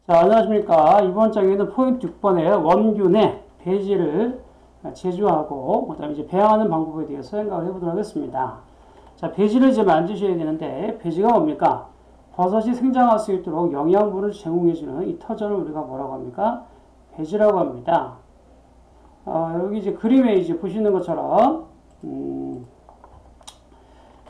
자, 안녕하십니까. 이번 장에는 포인트 6번에 원균의 배지를 제조하고, 그 다음에 이제 배양하는 방법에 대해서 생각을 해보도록 하겠습니다. 자, 배지를 이제 만드셔야 되는데, 배지가 뭡니까? 버섯이 생장할 수 있도록 영양분을 제공해주는 이 터전을 우리가 뭐라고 합니까? 배지라고 합니다. 여기 이제 그림에 이제 보시는 것처럼,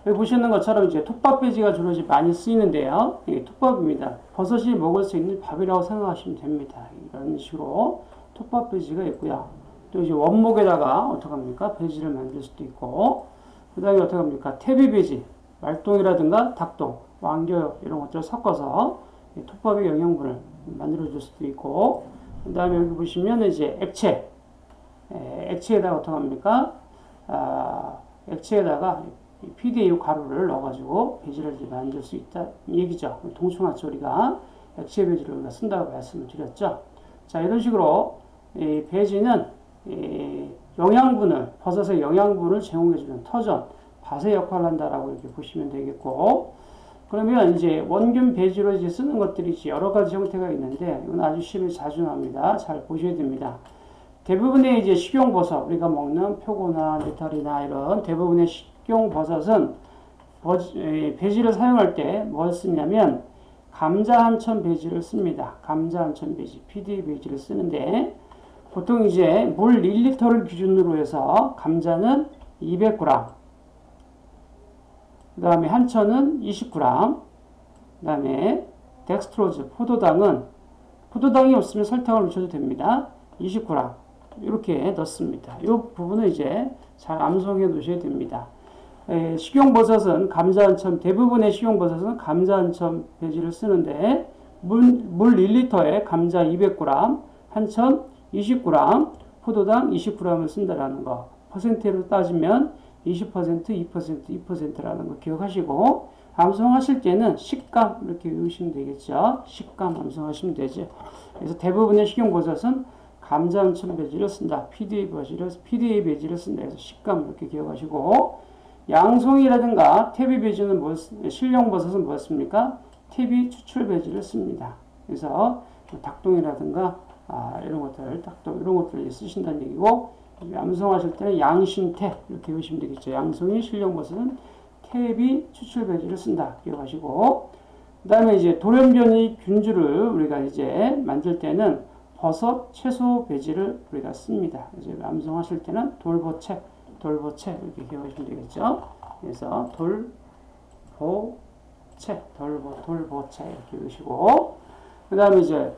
여기 보시는 것처럼 이제 톱밥 배지가 주로 이제 많이 쓰이는데요. 이게 톱밥입니다. 버섯이 먹을 수 있는 밥이라고 생각하시면 됩니다. 이런 식으로 톱밥 배지가 있고요. 또 이제 원목에다가 어떡합니까? 배지를 만들 수도 있고, 그 다음에 어떡합니까? 태비 배지, 말똥이라든가 닭똥, 왕겨 이런 것들을 섞어서 톱밥의 영양분을 만들어 줄 수도 있고, 그 다음에 여기 보시면 이제 액체에다가 어떡합니까? 액체에다가 PDA 가루를 넣어가지고 배지를 만들 수 있다 이 얘기죠. 동충하초 우리가 액체 배지를 우리가 쓴다고 말씀을 드렸죠. 자, 이런 식으로 이 배지는 영양분을 버섯의 영양분을 제공해주는 터전, 밭의 역할을 한다라고 이렇게 보시면 되겠고, 그러면 이제 원균 배지로 이제 쓰는 것들이 이제 여러 가지 형태가 있는데 이건 아주 시험에 자주 나옵니다. 잘 보셔야 됩니다. 대부분의 이제 식용버섯, 우리가 먹는 표고나 느타리나 이런 대부분의 식용버섯은 배지를 사용할 때 뭘 쓰냐면 감자 한천 배지를 씁니다. 감자 한천 배지, PD 배지를 쓰는데 보통 이제 물 1리터를 기준으로 해서 감자는 200g, 그 다음에 한천은 20g, 그 다음에 덱스트로즈, 포도당이 없으면 설탕을 넣으셔도 됩니다. 20g. 이렇게 넣습니다. 이 부분은 이제 잘 암송해 놓으셔야 됩니다. 식용버섯은 감자 한천, 대부분의 식용버섯은 감자 한천 배지를 쓰는데 물 1리터에 감자 200g, 한천 20g, 포도당 20g을 쓴다라는 거. 퍼센트로 따지면 20%, 2%, 2%라는 거 기억하시고 암송하실 때는 식감 이렇게 외우시면 되겠죠. 식감 암송하시면 되죠. 그래서 대부분의 식용버섯은 감자 한천 배지를 쓴다. PDA 배지를 쓴다. 그래서 식감 이렇게 기억하시고 양송이라든가 태비 배지는 실용버섯은 뭐였습니까? 태비 추출 배지를 씁니다. 그래서 닭똥이라든가 이런 것들, 닭똥 이런 것들을 쓰신다는 얘기고 암송하실 때는 양신태 이렇게 보시면 되겠죠. 양송이 실용버섯은 태비 추출 배지를 쓴다. 기억하시고 그 다음에 이제 돌연변이 균주를 우리가 이제 만들 때는 버섯, 채소 배지를 우리가 씁니다. 이제 암송하실 때는 돌보채 이렇게 기억하시면 되겠죠. 그래서 돌보채 이렇게 외우시고 그 다음에 이제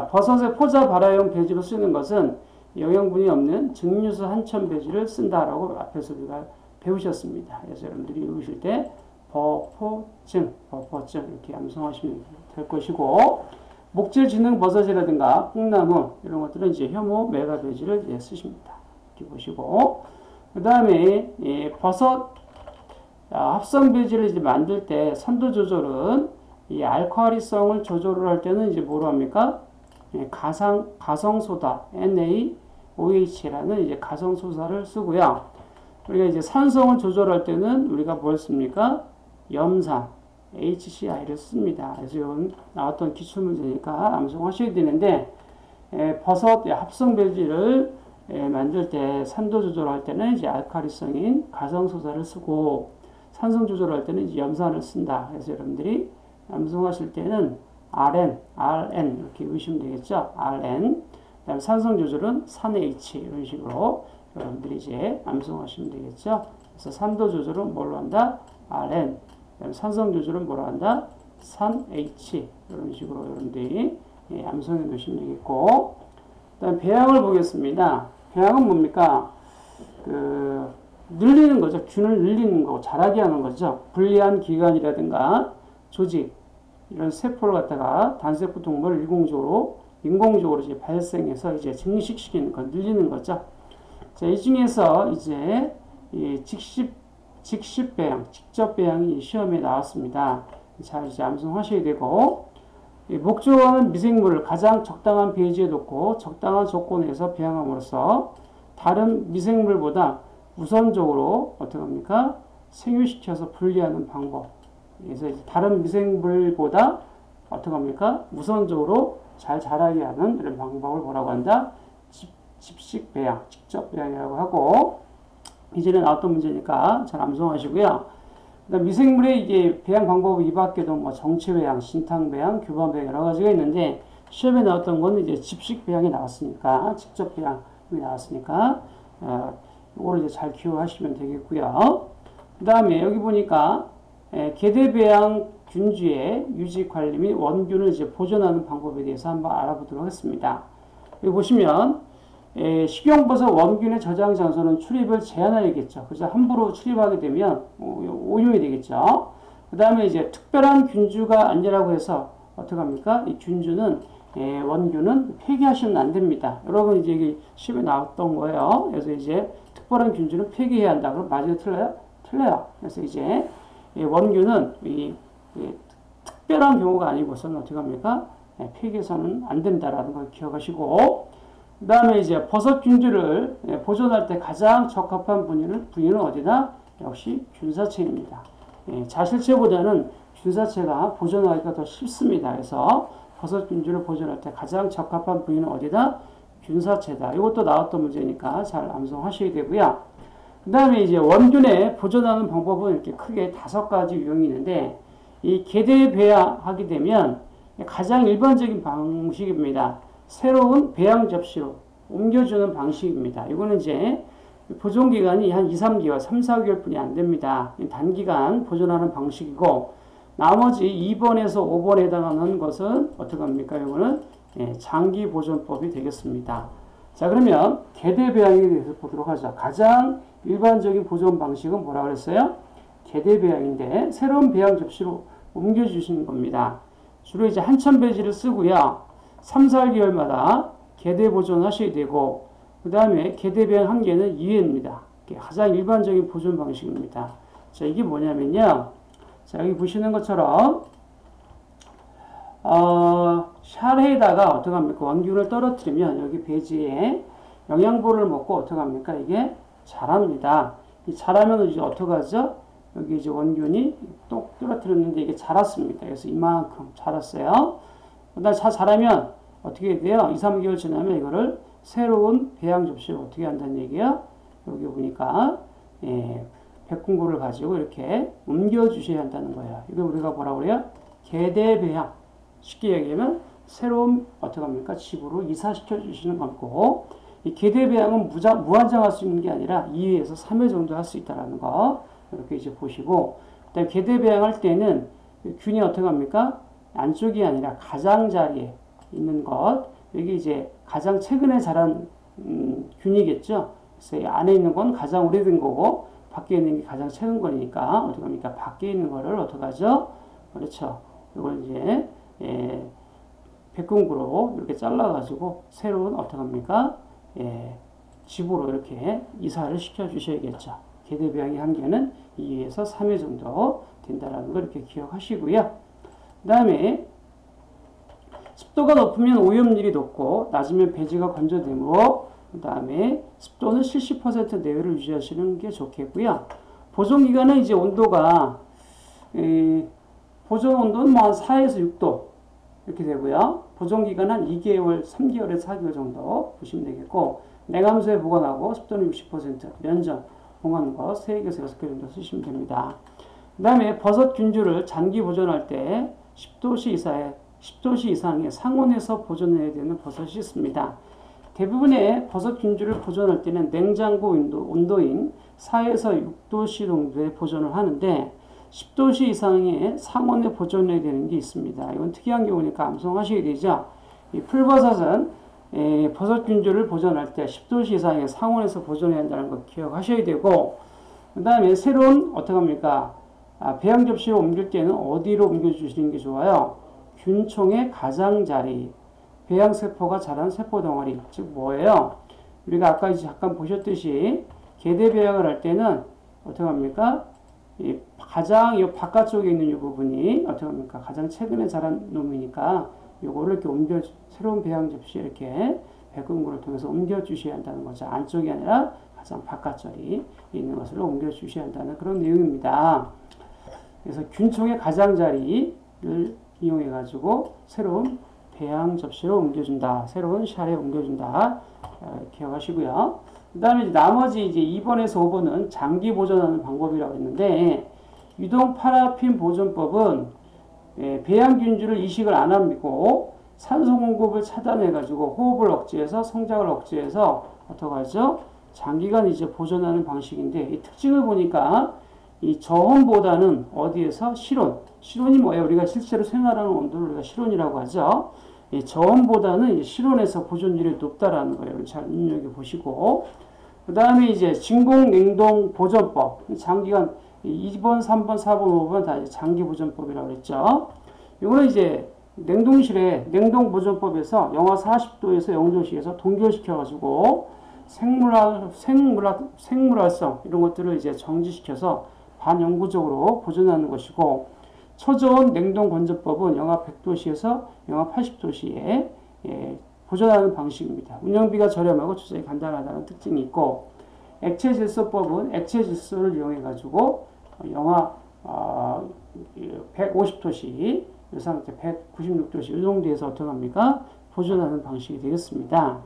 버섯의 포자 발화용 배지로 쓰는 것은 영양분이 없는 증류수 한천 배지를 쓴다라고 앞에서 우리가 배우셨습니다. 그래서 여러분들이 외우실 때 버포증 이렇게 암송하시면 될 것이고 목질지능 버섯이라든가 콩나물 이런 것들은 이제 효모 메가 배지를 이제 쓰십니다. 이렇게 보시고 그 다음에 버섯 합성 배지를 이제 만들 때 선도 조절은 이 알칼리성을 조절을 할 때는 이제 뭐로 합니까? 가성소다 NaOH라는 이제 가성소사를 쓰고요. 우리가 이제 산성을 조절할 때는 우리가 뭘 씁니까? 염산 HCl을 씁니다. 그래서 이건 나왔던 기출문제니까 암송하셔야 되는데 버섯 합성 배지를 만들 때 산도 조절할 때는 이제 알칼리성인 가성소사를 쓰고 산성 조절할 때는 이제 염산을 쓴다. 그래서 여러분들이 암송하실 때는 RN 이렇게 보시면 되겠죠. RN. 그다음 산성 조절은 산H 이런 식으로 여러분들이 이제 암송하시면 되겠죠. 그래서 산도 조절은 뭘로 한다? RN. 그다음 산성 조절은 뭐로 한다? 산H 이런 식으로 여러분들이 암송해 놓으시면 되겠고. 그다음 배양을 보겠습니다. 배양은 뭡니까? 늘리는 거죠. 균을 늘리는 거고 자라게 하는 거죠. 불리한 기관이라든가 조직 이런 세포를 갖다가 단세포 동물을 인공적으로 이제 발생해서 이제 증식시키는 거, 늘리는 거죠. 자, 이 중에서 이제 직접 배양이 시험에 나왔습니다. 잘 이제 암송하셔야 되고, 목적어는 미생물을 가장 적당한 배지에 놓고 적당한 조건에서 배양함으로써 다른 미생물보다 우선적으로 어떻게 합니까? 생육시켜서 분리하는 방법. 그래서 다른 미생물보다 어떻게 합니까? 우선적으로 잘 자라게 하는 이런 방법을 뭐라고 한다? 집식 배양, 직접 배양이라고 하고, 이전에 나왔던 문제니까 잘 암송하시고요. 그다음 미생물의 이게 배양 방법이 이 밖에도 뭐 정체 배양, 신탕 배양, 교반 배양 여러 가지가 있는데 시험에 나왔던 건 이제 집식 배양이 나왔으니까 직접 배양이 나왔으니까 이거를 이제 잘 기억하시면 되겠고요. 그다음에 여기 보니까 계대 배양 균주의 유지 관리 및 원균을 이제 보존하는 방법에 대해서 한번 알아보도록 하겠습니다. 여기 보시면 식용버섯 원균의 저장 장소는 출입을 제한해야겠죠. 그래서 함부로 출입하게 되면 오염이 되겠죠. 그 다음에 이제 특별한 균주가 아니라고 해서 어떻게 합니까? 이 균주는 원균은 폐기하시면 안 됩니다. 여러분 이제 이게 시험에 나왔던 거예요. 그래서 이제 특별한 균주는 폐기해야 한다. 그럼 맞아요, 틀려요? 틀려요. 그래서 이제 원균은 이 특별한 경우가 아니고서는 어떻게 합니까? 폐기해서는 안 된다라는 걸 기억하시고, 그 다음에 이제 버섯 균주를 보존할 때 가장 적합한 분위는 어디다? 역시 균사체입니다. 자실체보다는 균사체가 보존하기가 더 쉽습니다. 그래서 버섯 균주를 보존할 때 가장 적합한 분위는 어디다? 균사체다. 이것도 나왔던 문제니까 잘 암송하셔야 되고요. 그 다음에 이제 원균에 보존하는 방법은 이렇게 크게 5가지 유형이 있는데, 이 계대 배양하게 되면 가장 일반적인 방식입니다. 새로운 배양 접시로 옮겨주는 방식입니다. 이거는 이제 보존 기간이 한 2, 3개월, 3, 4개월 뿐이 안 됩니다. 단기간 보존하는 방식이고, 나머지 2번에서 5번에 해당하는 것은 어떻게 합니까? 이거는 장기 보존법이 되겠습니다. 자, 그러면 계대 배양에 대해서 보도록 하죠. 가장 일반적인 보존 방식은 뭐라고 그랬어요? 계대 배양인데 새로운 배양 접시로 옮겨주시는 겁니다. 주로 이제 한천 배지를 쓰고요. 3, 4개월마다 계대 보존하셔야 되고, 그 다음에 계대 배양 한계는 2회입니다. 가장 일반적인 보존 방식입니다. 자, 이게 뭐냐면요. 자, 여기 보시는 것처럼, 샤레에다가 어떻게 합니까? 원균을 떨어뜨리면 여기 배지에 영양분을 먹고 어떻게 합니까? 이게 자랍니다. 이 자라면 이제 어떻게 하죠? 여기 이제 원균이 또 떨어뜨렸는데 이게 자랐습니다. 그래서 이만큼 자랐어요. 그다음 자라면 어떻게 돼요? 2, 3개월 지나면 이거를 새로운 배양 접시로 어떻게 한다는 얘기야? 여기 보니까 백궁고를 가지고 이렇게 옮겨 주셔야 한다는 거예요. 이걸 우리가 뭐라고 그래요? 계대 배양. 쉽게 얘기하면 새로운 어떻게 합니까? 집으로 이사시켜 주시는 거고, 이 계대 배양은 무한정 할 수 있는 게 아니라 2회에서 3회 정도 할 수 있다는 거 이렇게 이제 보시고, 그다음 계대 배양할 때는 균이 어떻게 합니까? 안쪽이 아니라 가장자리에 있는 것, 여기 이제 가장 최근에 자란 균이겠죠. 그래서 이 안에 있는 건 가장 오래된 거고 밖에 있는 게 가장 최근 거니까 어떻게 합니까? 밖에 있는 거를 어떻게 하죠? 그렇죠. 이걸 이제 백궁구로 이렇게 잘라가지고 새로운 어떻게 합니까? 집으로 이렇게 이사를 시켜 주셔야겠죠. 계대 배양의 한계는 2회에서 3회 정도 된다는 걸 이렇게 기억하시고요. 그 다음에 습도가 높으면 오염률이 높고 낮으면 배지가 건조되므로, 그 다음에 습도는 70% 내외를 유지하시는 게 좋겠고요. 보존 기간은 이제 온도가 보존 온도는 뭐 한 4에서 6도 이렇게 되고요. 보존 기간은 한 2개월, 3개월에서 4개월 정도 보시면 되겠고, 냉함수에 보관하고 습도는 60%, 면적 봉하는 거 3개에서 6개 정도 쓰시면 됩니다. 그 다음에 버섯 균주를 장기 보존할 때 10도씨 이상의 상온에서 보존해야 되는 버섯이 있습니다. 대부분의 버섯 균주를 보존할 때는 냉장고 온도인 4에서 6도씨 정도에 보존을 하는데 10도씨 이상의 상온에 보존해야 되는 게 있습니다. 이건 특이한 경우니까 암송하셔야 되죠. 이 풀버섯은 버섯 균주를 보존할 때 10도씨 이상의 상온에서 보존해야 한다는 거 기억하셔야 되고, 그 다음에 새로운 어떻게 합니까? 배양 접시로 옮길 때는 어디로 옮겨주시는 게 좋아요? 균총의 가장자리, 배양세포가 자란 세포덩어리, 즉 뭐예요? 우리가 아까 이제 잠깐 보셨듯이 계대 배양을 할 때는 어떻게 합니까? 이 바깥쪽에 있는 이 부분이 어떻게 합니까? 가장 최근에 자란 놈이니까 요거를 이렇게 새로운 배양 접시에 이렇게 백궁구를 통해서 옮겨 주셔야 한다는 거죠. 안쪽이 아니라 가장 바깥쪽이 있는 것으로 옮겨 주셔야 한다는 그런 내용입니다. 그래서 균총의 가장자리를 이용해 가지고 새로운 배양 접시로 옮겨준다. 새로운 샤에 옮겨준다. 기억하시고요. 그 다음에 나머지 이제 2번에서 5번은 장기 보존하는 방법이라고 했는데, 유동 파라핀 보존법은 배양균주를 이식을 안 하고 산소 공급을 차단해가지고 호흡을 억제해서 성장을 억제해서 어떻게 하죠? 장기간 이제 보존하는 방식인데, 이 특징을 보니까 이 저온보다는 어디에서 실온. 실온이 뭐예요? 우리가 실제로 생활하는 온도를 우리가 실온이라고 하죠. 이 저온보다는 실온에서 보존율이 높다라는 거예요. 잘 눈여겨 보시고. 그 다음에 이제 진공 냉동 보존법. 장기간 2번, 3번, 4번, 5번 다 장기 보존법이라고 그랬죠. 이거는 이제 냉동실에 냉동 보존법에서 영하 40도에서 0도씨에서 동결시켜가지고 생물활성 이런 것들을 이제 정지시켜서 반영구적으로 보존하는 것이고, 초저온 냉동 건조법은 영하 100도씨에서 영하 80도씨에 보존하는 방식입니다. 운영비가 저렴하고 조작이 간단하다는 특징이 있고, 액체 질소법은 액체 질소를 이용해 가지고 영하 150도씨, 이 상태 196도씨 이 정도에서 어떻게 합니까? 보존하는 방식이 되겠습니다.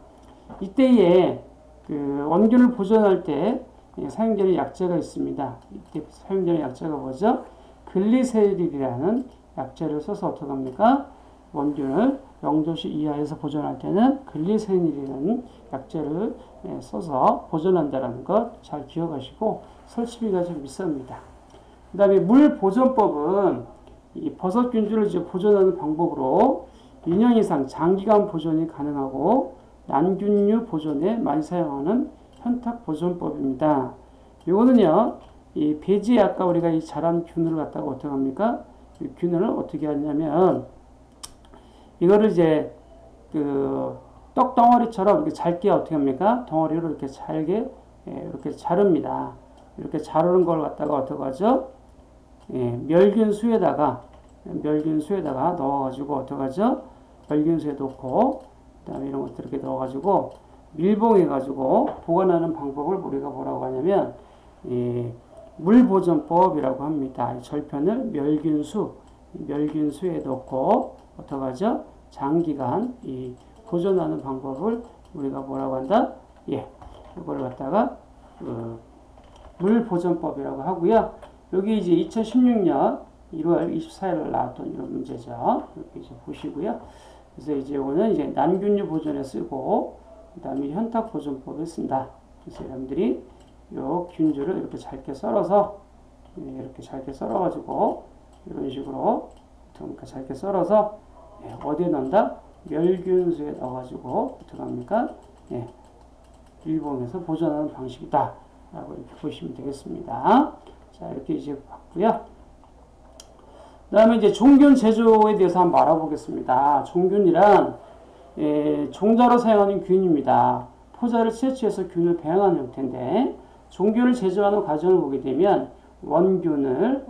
이때에 그 원균을 보존할 때 사용되는 약재가 있습니다. 이때 사용되는 약재가 뭐죠? 글리세릴이라는 약재를 써서 어떻게 합니까? 원균을 0도씨 이하에서 보존할 때는 글리세릴이라는 약재를 써서 보존한다는 것 잘 기억하시고, 설치비가 좀 비쌉니다. 그 다음에 물 보존법은 이 버섯균주를 이제 보존하는 방법으로 2년 이상 장기간 보존이 가능하고 난균류 보존에 많이 사용하는 현탁 보존법입니다. 이거는요, 이 배지에 아까 우리가 이 자란 균을 갖다가 어떻게 합니까? 이 균을 어떻게 하냐면, 이거를 이제 그 떡덩어리처럼 이렇게 잘게 어떻게 합니까? 덩어리로 이렇게 잘게 이렇게 자릅니다. 이렇게 자르는 걸 갖다가 어떻게 하죠? 멸균수에다가 넣어가지고 어떻게 하죠? 멸균수에 넣고, 그 다음에 이런 것들 이렇게 넣어가지고 밀봉해가지고 보관하는 방법을 우리가 뭐라고 하냐면 물보존법이라고 합니다. 절편을 멸균수에 넣고 어떻게 하죠? 장기간 보존하는 방법을 우리가 뭐라고 한다? 이걸 갖다가 물보존법이라고 하고요. 여기 이제 2016년 1월 24일 나왔던 이런 문제죠. 이렇게 이제 보시고요. 그래서 이제 이거는 이제 난균류 보존에 쓰고, 그 다음에 현탁 보존법에 쓴다. 그래서 여러분들이 요 균주를 이렇게 잘게 썰어서, 이렇게 잘게 썰어가지고, 이런 식으로, 그러니까 잘게 썰어서, 어디에 넣는다? 멸균수에 넣어가지고, 어떻게 합니까? 밀봉해서 보존하는 방식이다. 라고 이렇게 보시면 되겠습니다. 자, 이렇게 이제 봤고요. 그 다음에 이제 종균 제조에 대해서 한번 알아보겠습니다. 종균이란 종자로 사용하는 균입니다. 포자를 채취해서 균을 배양하는 형태인데, 종균을 제조하는 과정을 보게 되면 원균을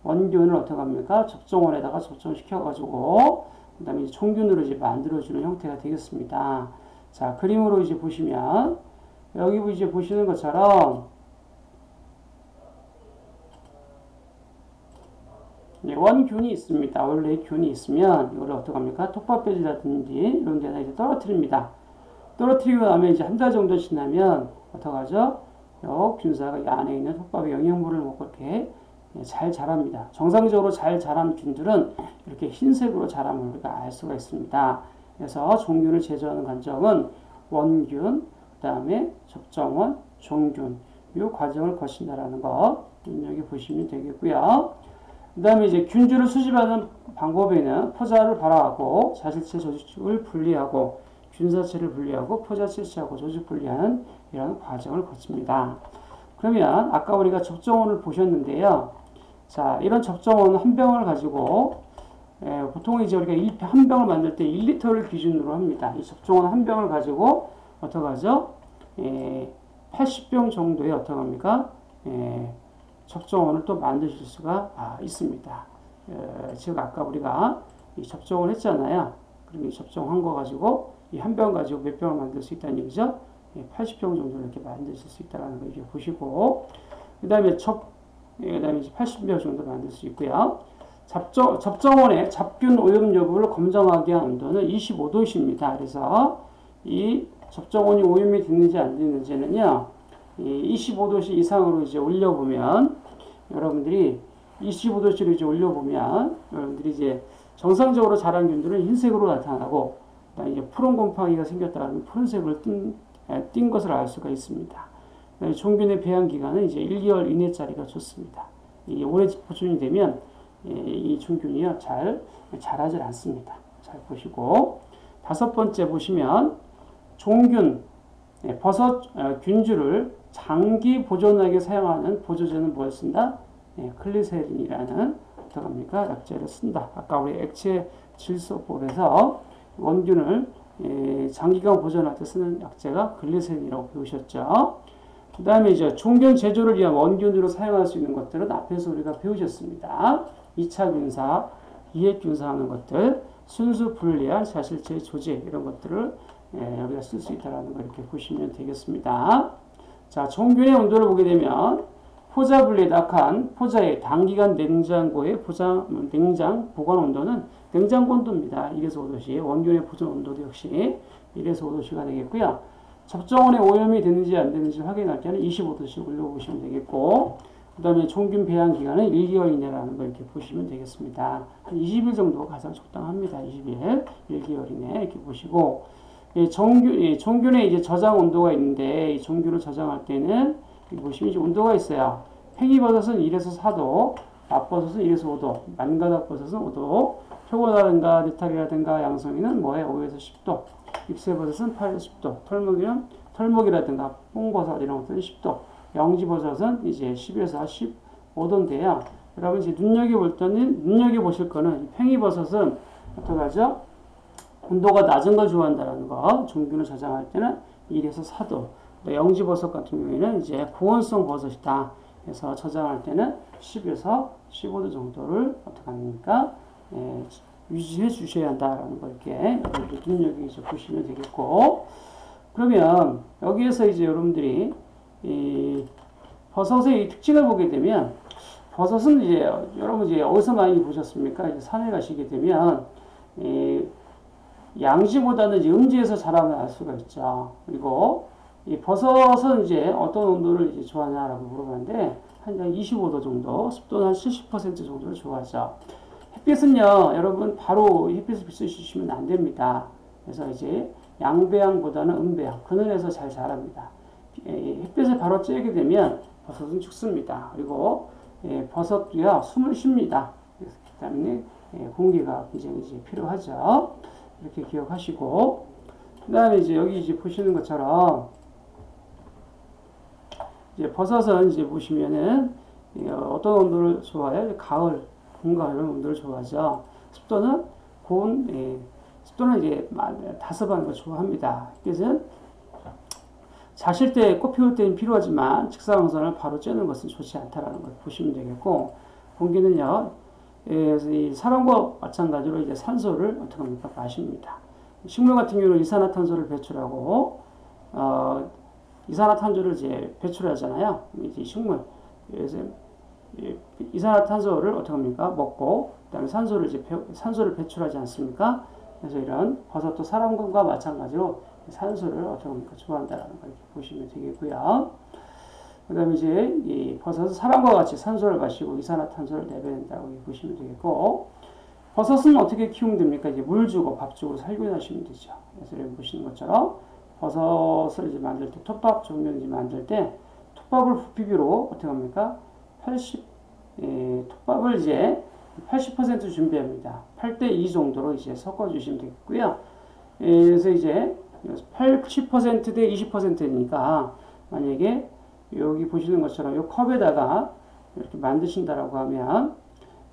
어떻게 합니까? 접종원에다가 접종시켜가지고 그 다음에 종균으로 이제 만들어주는 형태가 되겠습니다. 자, 그림으로 이제 보시면 여기 이제 보시는 것처럼 원균이 있습니다. 원래 균이 있으면 이걸 어떻게 합니까? 톱밥배지라든지 이런 데다 이제 떨어뜨립니다. 떨어뜨리고 나면 이제 한 달 정도 지나면 어떻게 하죠? 요 균사가 이 안에 있는 톱밥의 영양분을 먹고 이렇게 잘 자랍니다. 정상적으로 잘 자란 균들은 이렇게 흰색으로 자람을 우리가 알 수가 있습니다. 그래서 종균을 제조하는 관점은 원균, 그 다음에 접종원, 종균 이 과정을 거친다라는 거 눈여겨보시면 되겠고요. 그 다음에 이제 균주를 수집하는 방법에는 포자를 발화하고 자실체 조직을 분리하고 균사체를 분리하고 포자 채취하고 조직 분리하는 이런 과정을 거칩니다. 그러면 아까 우리가 접종원을 보셨는데요. 자, 이런 접종원 한 병을 가지고 보통 이제 우리가 한 병을 만들 때 1리터를 기준으로 합니다. 이 접종원 한 병을 가지고 어떻게 하죠? 80병 정도의 어떻게 합니까? 접종원을 또 만드실 수가 있습니다. 즉 아까 우리가 이 접종을 했잖아요. 그럼 이 접종한 거 가지고 이 한 병 가지고 몇 병을 만들 수 있다는 얘기죠. 80병 정도 이렇게 만드실 수 있다는 거 이렇게 보시고, 그 다음에 이제 80병 정도 만들 수 있고요. 접정원의 잡균 오염 여부를 검정하기 위한 온도는 25도씨입니다. 그래서 이 접정원이 오염이 됐는지 안 됐는지는요, 25도씨 이상으로 이제 올려보면, 여러분들이 25도씨로 이제 올려보면, 여러분들이 이제 정상적으로 자란 균들은 흰색으로 나타나고, 이제 푸른 곰팡이가 생겼다면 푸른색으로 띈 것을 알 수가 있습니다. 종균의 배양 기간은 이제 1개월 이내짜리가 좋습니다. 오래 보존이 되면 이 종균이요 잘 자라질 않습니다. 잘 보시고, 다섯 번째 보시면 종균 버섯 균주를 장기 보존하게 사용하는 보조제는 뭘 쓴다? 클리세린이라는 어떡합니까? 약재를 쓴다. 아까 우리 액체 질소법에서 원균을 장기간 보존할 때 쓰는 약재가 글리세린이라고 배우셨죠. 그 다음에 이제 종균 제조를 위한 원균으로 사용할 수 있는 것들은 앞에서 우리가 배우셨습니다. 2차 균사, 이액 균사하는 것들, 순수 분리한 자실제 조제 이런 것들을 여기다 쓸 수 있다는 걸 이렇게 보시면 되겠습니다. 자, 종균의 온도를 보게 되면 포자 분리에 낙한 포자의 단기간 냉장고의 냉장 보관 온도는 냉장고 온도입니다. 1에서 5도씨. 원균의 보존 온도도 역시 1에서 5도씨가 되겠고요. 접정원에 오염이 됐는지 안 됐는지 확인할 때는 25도씨 올려보시면 되겠고, 그 다음에 종균 배양 기간은 1개월 이내라는 걸 이렇게 보시면 되겠습니다. 한 20일 정도가 가장 적당합니다. 20일, 1개월 이내 이렇게 보시고, 종균의 이제 저장 온도가 있는데, 이 종균을 저장할 때는 보시면 이제 온도가 있어요. 팽이버섯은 1에서 4도, 맛버섯은 1에서 5도, 만가닥버섯은 5도, 표고라든가 느타리라든가 양송이는 뭐예요? 5에서 10도, 잎새버섯은 8에서 10도, 털목이라든가 홍버섯 이런 것들은 10도, 영지버섯은 이제 10에서 15도인데요. 여러분 이제 눈여겨보실 거는 팽이버섯은 어떡하죠? 온도가 낮은 걸 좋아한다는 거, 종균을 저장할 때는 1에서 4도, 영지버섯 같은 경우에는 이제 고온성 버섯이다. 그래서 저장할 때는 10에서 15도 정도를 어떡합니까? 유지해 주셔야 한다라는 걸 이렇게 눈여겨 보시면 되겠고, 그러면 여기에서 이제 여러분들이 이 버섯의 이 특징을 보게 되면, 버섯은 이제 여러분 이제 어디서 많이 보셨습니까? 이제 산에 가시게 되면 양지보다는 이제 음지에서 자라면 알 수가 있죠. 그리고 이 버섯은 이제 어떤 온도를 이제 좋아하냐라고 물어봤는데, 한 25도 정도, 습도는 한 70% 정도를 좋아하죠. 햇빛은요, 여러분 바로 햇빛을 비춰주시면 안 됩니다. 그래서 이제 양배양보다는 음배양, 그늘에서 잘 자랍니다. 햇빛을 바로 쬐게 되면 버섯은 죽습니다. 그리고 버섯도요, 숨을 쉽니다. 그렇기 때문에 공기가 굉장히 이제 필요하죠. 이렇게 기억하시고, 그 다음에 이제 여기 이제 보시는 것처럼 이제 버섯은 이제 보시면은 어떤 온도를 좋아해요? 가을, 봄, 가을 이런 온도를 좋아하죠. 습도는 습도는 이제 다습한 걸 좋아합니다. 햇빛은 자실 때, 꽃 피울 때는 필요하지만 직사광선을 바로 쬐는 것은 좋지 않다라는 걸 보시면 되겠고, 공기는요, 이 사람과 마찬가지로 이제 산소를 어떻게 합니까? 마십니다. 식물 같은 경우는 이산화탄소를 배출하고, 이산화탄소를 이제 배출하잖아요. 이제 식물. 그래서 이산화탄소를 어떻게 합니까? 먹고, 그 다음에 산소를 배출하지 않습니까? 그래서 이런 버섯도 사람과 마찬가지로 산소를 어떻게 합니까? 좋아한다라는 걸 이렇게 보시면 되겠고요. 그 다음에 이제 이 버섯은 사람과 같이 산소를 마시고 이산화탄소를 내뱉는다고 보시면 되겠고, 버섯은 어떻게 키우면 됩니까? 이제 물 주고 밥 주고 살균하시면 되죠. 그래서 여기 보시는 것처럼 버섯을 이제 만들 때, 톱밥 종류 이제 만들 때, 톱밥을 부피비로 어떻게 합니까? 톱밥을 이제 80% 준비합니다. 8대2 정도로 이제 섞어주시면 되겠고요. 그래서 이제 80% 대 20%니까 만약에 여기 보시는 것처럼 이 컵에다가 이렇게 만드신다라고 하면,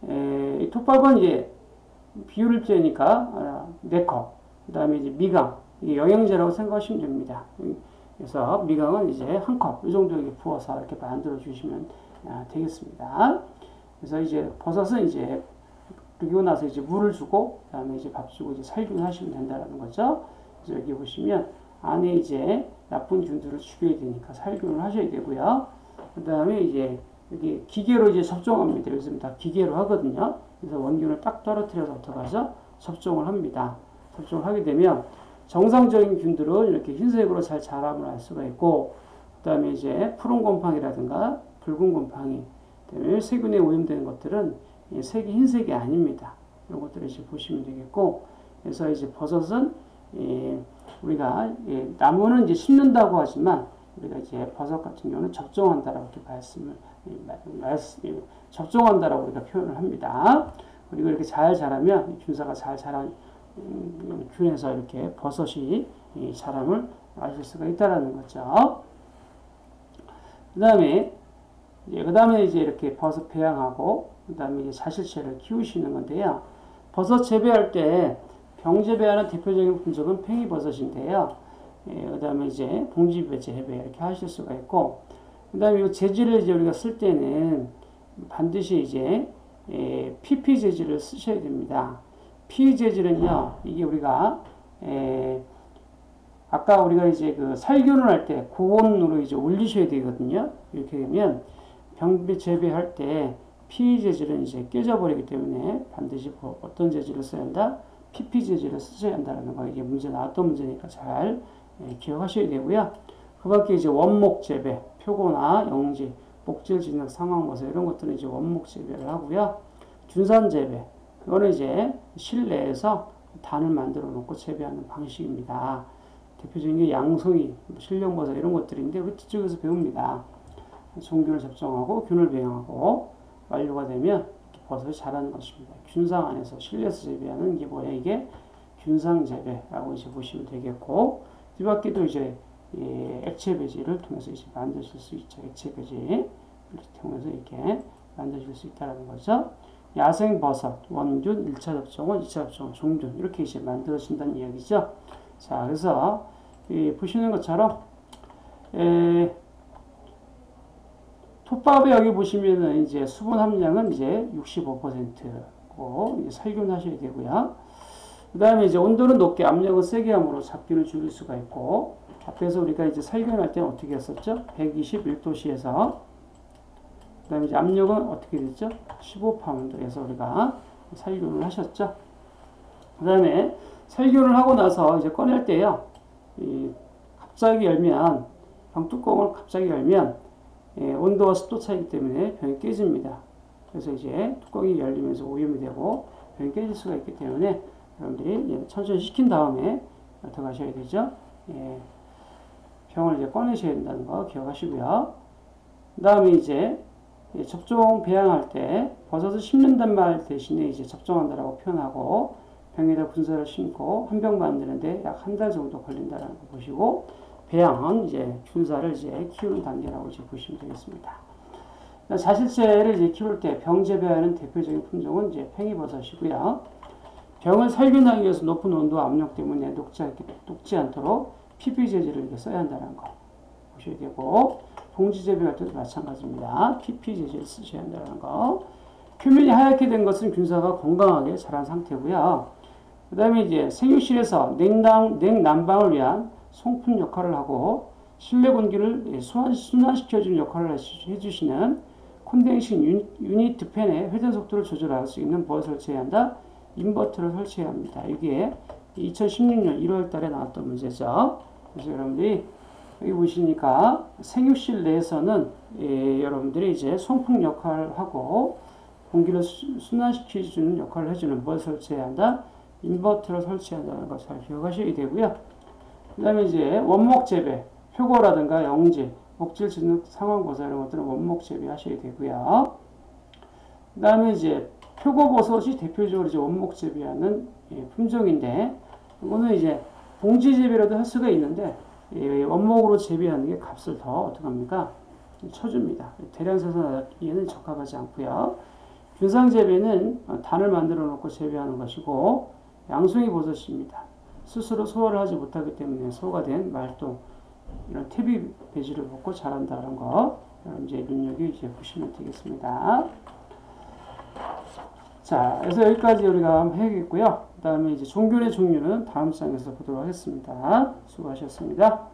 이 톱밥은 이제 비율을 재니까 4컵, 그 다음에 이제 미강, 이게 영양제라고 생각하시면 됩니다. 그래서 미강은 이제 1컵, 이 정도 이렇게 부어서 이렇게 만들어 주시면 되겠습니다. 그래서 이제 버섯은 이제 그리고 나서 이제 물을 주고, 그 다음에 이제 밥 주고 이제 살균하시면 된다는 거죠. 그래서 여기 보시면 안에 이제 나쁜 균들을 죽여야 되니까 살균을 하셔야 되고요. 그 다음에 이제 여기 기계로 이제 접종합니다. 요즘 다 기계로 하거든요. 그래서 원균을 딱 떨어뜨려서 어떡하죠? 접종을 합니다. 접종을 하게 되면 정상적인 균들은 이렇게 흰색으로 잘 자람을 알 수가 있고, 그 다음에 이제 푸른 곰팡이라든가 붉은 곰팡이, 그다음에 세균에 오염되는 것들은 색이 흰색이 아닙니다. 이런 것들을 이제 보시면 되겠고, 그래서 이제 버섯은 우리가 나무는 이제 심는다고 하지만 우리가 이제 버섯 같은 경우는 접종한다라고 이렇게 접종한다라고 우리가 표현을 합니다. 그리고 이렇게 잘 자라면 균사가 잘 자란 균에서 이렇게 버섯이 자람을 아실 수가 있다라는 거죠. 그다음에 이제 이렇게 버섯 배양하고 그다음에 이제 자실체를 키우시는 건데요. 버섯 재배할 때 병 재배하는 대표적인 품종은 팽이버섯인데요. 그다음에 이제 봉지배 재배 이렇게 하실 수가 있고, 그다음에 이 재질을 이제 우리가 쓸 때는 반드시 이제 PP 재질을 쓰셔야 됩니다. P 재질은요, 이게 우리가 아까 우리가 이제 그 살균을 할 때 고온으로 이제 올리셔야 되거든요. 이렇게 되면 병 재배할 때 P 재질은 이제 깨져버리기 때문에 반드시 어떤 재질을 써야 한다? PP 재질을 쓰셔야 한다는 거, 이게 문제 나왔던 문제니까 잘 기억하셔야 되고요. 그 밖에 이제 원목 재배, 표고나 영지, 목질, 진흙, 상황버섯 이런 것들은 이제 원목 재배를 하고요. 균산 재배, 그거는 이제 실내에서 단을 만들어 놓고 재배하는 방식입니다. 대표적인 게 양송이, 실령버섯 이런 것들인데 우리 뒤쪽에서 배웁니다. 종균을 접종하고 균을 배양하고 완료가 되면 버섯이 자라는 것입니다. 균상 안에서 실내에서 재배하는 게 뭐야? 이게 균상 재배라고 이제 보시면 되겠고, 이 밖에도 이제 액체 배지를 통해서 이제 만드실 수 있죠. 액체 배지를 통해서 이렇게 만드실 수 있다는 거죠. 야생 버섯, 원균, 1차 접종은 2차 접종은 종균 이렇게 이제 만들어진다는 이야기죠. 자, 그래서 보시는 것처럼 톱밥에 여기 보시면은 이제 수분 함량은 이제 65%고 이제 살균하셔야 되고요. 그 다음에 이제 온도는 높게 압력은 세게 함으로 잡기를 줄일 수가 있고, 앞에서 우리가 이제 살균할 때는 어떻게 했었죠? 121도씨에서 그 다음에 이제 압력은 어떻게 됐죠? 15파운드에서 우리가 살균을 하셨죠. 그 다음에 살균을 하고 나서 이제 꺼낼 때요, 갑자기 열면 병 뚜껑을 갑자기 열면 온도와 습도 차이기 때문에 병이 깨집니다. 그래서 이제 뚜껑이 열리면서 오염이 되고 병이 깨질 수가 있기 때문에 여러분들이 천천히 식힌 다음에 들어가셔야 되죠. 병을 이제 꺼내셔야 된다는 거 기억하시고요. 그 다음에 이제 접종 배양할 때 버섯을 심는단 말 대신에 이제 접종한다라고 표현하고, 병에다 군사를 심고 한 병 만드는데 약 한 달 정도 걸린다는 거 보시고, 배양은 이제 균사를 이제 키우는 단계라고 이제 보시면 되겠습니다. 자실체를 이제 키울 때 병 재배하는 대표적인 품종은 이제 팽이버섯이고요. 병을 살균하기 위해서 높은 온도와 압력 때문에 녹지 않도록 PP 재질을 이렇게 써야 한다는 거 보셔야 되고, 봉지 재배할 때도 마찬가지입니다. PP 재질을 쓰셔야 한다는 거. 표면이 하얗게 된 것은 균사가 건강하게 자란 상태고요. 그 다음에 이제 생육실에서 냉난방을 위한 송풍 역할을 하고 실내 공기를 순환시켜주는 역할을 해주시는 콘덴싱 유니트 팬의 회전 속도를 조절할 수 있는 무엇을 설치해야 한다? 인버터를 설치해야 합니다. 이게 2016년 1월 달에 나왔던 문제죠. 그래서 여러분들이 여기 보시니까 생육실 내에서는 여러분들이 이제 송풍 역할을 하고 공기를 순환시켜주는 역할을 해주는 무엇을 설치해야 한다? 인버터를 설치한다는 걸 잘 기억하셔야 되고요. 그 다음에 이제 원목 재배, 표고라든가 영지, 목질, 진흙, 상황버섯 이런 것들은 원목 재배하셔야 되고요. 그 다음에 이제 표고버섯이 대표적으로 이제 원목 재배하는 품종인데, 이거는 이제 봉지 재배라도 할 수가 있는데 원목으로 재배하는 게 값을 더 어떻게 합니까? 쳐줍니다. 대량 생산하기에는 적합하지 않고요. 균상 재배는 단을 만들어 놓고 재배하는 것이고, 양송이 버섯입니다. 스스로 소화를 하지 못하기 때문에 소화된 말똥, 이런 퇴비 배지를 먹고 자란다는 거, 이제 눈여겨 이제 보시면 되겠습니다. 자, 그래서 여기까지 우리가 해야겠고요. 그 다음에 이제 종균의 종류는 다음 장에서 보도록 하겠습니다. 수고하셨습니다.